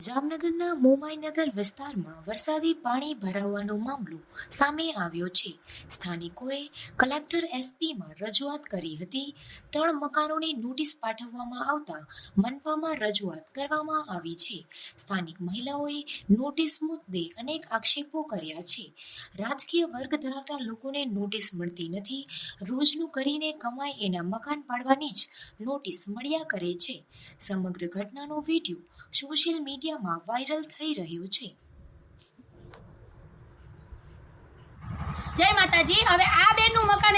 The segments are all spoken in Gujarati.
જામનગરના મોમાઈનગર વિસ્તારમાં વરસાદી પાણી ભરાવાનો મામલો સામે આવ્યો છે। સ્થાનિકોએ કલેક્ટર એસપીમાં રજૂઆત કરી હતી। 3 મકાનોને નોટિસ પાઠવવામાં આવતા મનપામાં રજૂઆત કરવામાં આવી છે। સ્થાનિક મહિલાઓએ નોટિસ મુદ્દે અનેક આક્ષેપો કર્યા છે। રાજકીય વર્ગ ધરાવતા લોકોને નોટિસ મળતી નથી। રોજનું કરીને કમાય એના મકાન પાડવાની જ નોટિસ મળ્યા કરે છે। સમગ્ર ઘટનાનો વિડીયો સોશિયલ મીડિયામાં વાયરલ થઈ રહ્યો છે। જય માતાજી। હવે આ બેનનું મકાન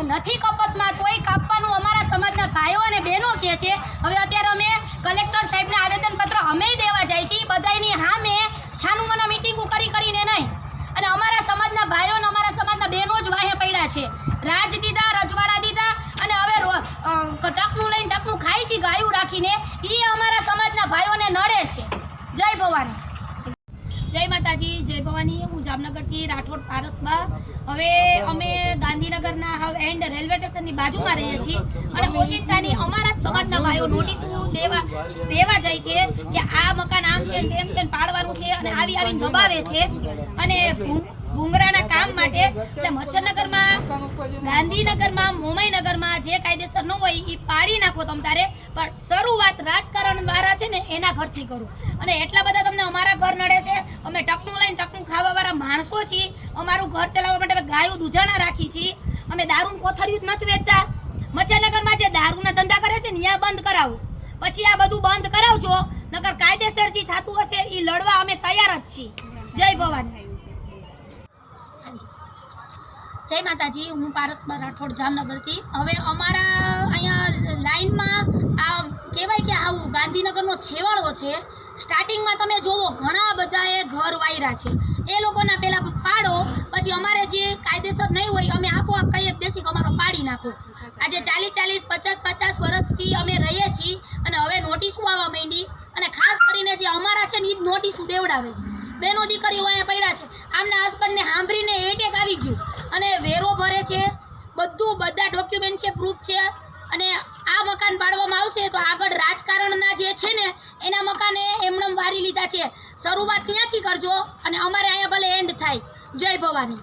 નથી કપતમાં તોય કાપવાનું અમારા સમાજના ભાઈઓ અને બહેનો કહે છે। હવે અત્યારે અમે કલેક્ટર સાહેબને આવેદનપત્ર અમે દેવા જાય છીએ, બધાની સામે છાનું મને મીટિંગો કરીને નહીં, અને અમારા સમાજના ભાઈઓ અને અમારા સમાજના બહેનો જ વાહે પડ્યા છે। રાજ દીધા, રજવાડા દીધા, અને હવે ટકનું લઈને ટકનું ખાઈ છે ગાયું રાખીને, એ અમારા સમાજના ભાઈઓને નડે છે। જય ભવાની, જય માતાજી, જય ભવાની। હું જામનગરથી રાઠોડ પારસબા। હવે અમે ગાંધીનગરના એન્ડ રેલવે સ્ટેશનની બાજુમાં રહીએ છીએ, અને ઓચિંતાની અમારા સમાજના ભાઈઓ નોટિસો દેવા જાય છે કે આ મકાન આમ છે તેમ છે પાડવાનું છે, અને આવી દબાવે છે, અને ભૂંગરાના કામ માટે। એટલે મચ્છરનગરમાં, ગાંધીનગરમાં, મોમાઈનગરમાં જે કાયદેસર ન હોય એ પાડી નાખો તમ તારે, પણ શરૂઆત રાજકારણ દ્વારા છે ને એના ઘરથી કરું। અને એટલા બધા તમને અમારા ઘર નડે છે। અમે ટકનું લઈને ટકનું ખાવાવાળા માણસો છીએ। અમારું ઘર ચલાવવા માટે ગાયું દૂજાણા રાખી છીએ। અમે દારૂ કોથળિયું જ નથી વેચતા। મચ્છરનગરમાં જે દારૂના ધંધા કરે છે ને ત્યાં બંધ કરાવો, પછી આ બધું બંધ કરાવજો, નકર કાયદેસર જે થતું હશે એ લડવા અમે તૈયાર જ છીએ। જય ભવાની, જય માતાજી। હું પારસબા રાઠોડ જામનગરથી। હવે અમારા અહીંયા લાઈનમાં આ કહેવાય કે આવું ગાંધીનગરનો છેવાડો છે। સ્ટાર્ટિંગમાં તમે જોવો ઘણા બધાએ ઘર વાયરા છે, એ લોકોના પહેલાં પાડો, પછી અમારે જે કાયદેસર નહીં હોય અમે આપોઆપ કહીએ દેશી કે અમારો પાડી નાખો। આજે 40-40, 50-50 વર્ષથી અમે રહીએ છીએ, અને હવે નોટિસો આવવા માંડી, અને ખાસ કરીને જે અમારા છે ને એ નોટિસો દેવડાવે છે। બેનો દીકરીઓ અહીંયા પડ્યા છે, આમના હસબન્ડને સાંભળીને એટેક આવી ગયું, અને વેરો ભરે છે, બધા ડોક્યુમેન્ટ છે, પ્રૂફ છે, અને આ મકાન પાડવામાં આવશે તો આગળ રાજકારણના જે છે ને એના મકાને એમણે વારી લીધા છે। શરૂઆત ત્યાંથી કરજો, અને અમારે અહીંયા ભલે એન્ડ થાય। જય ભવાની।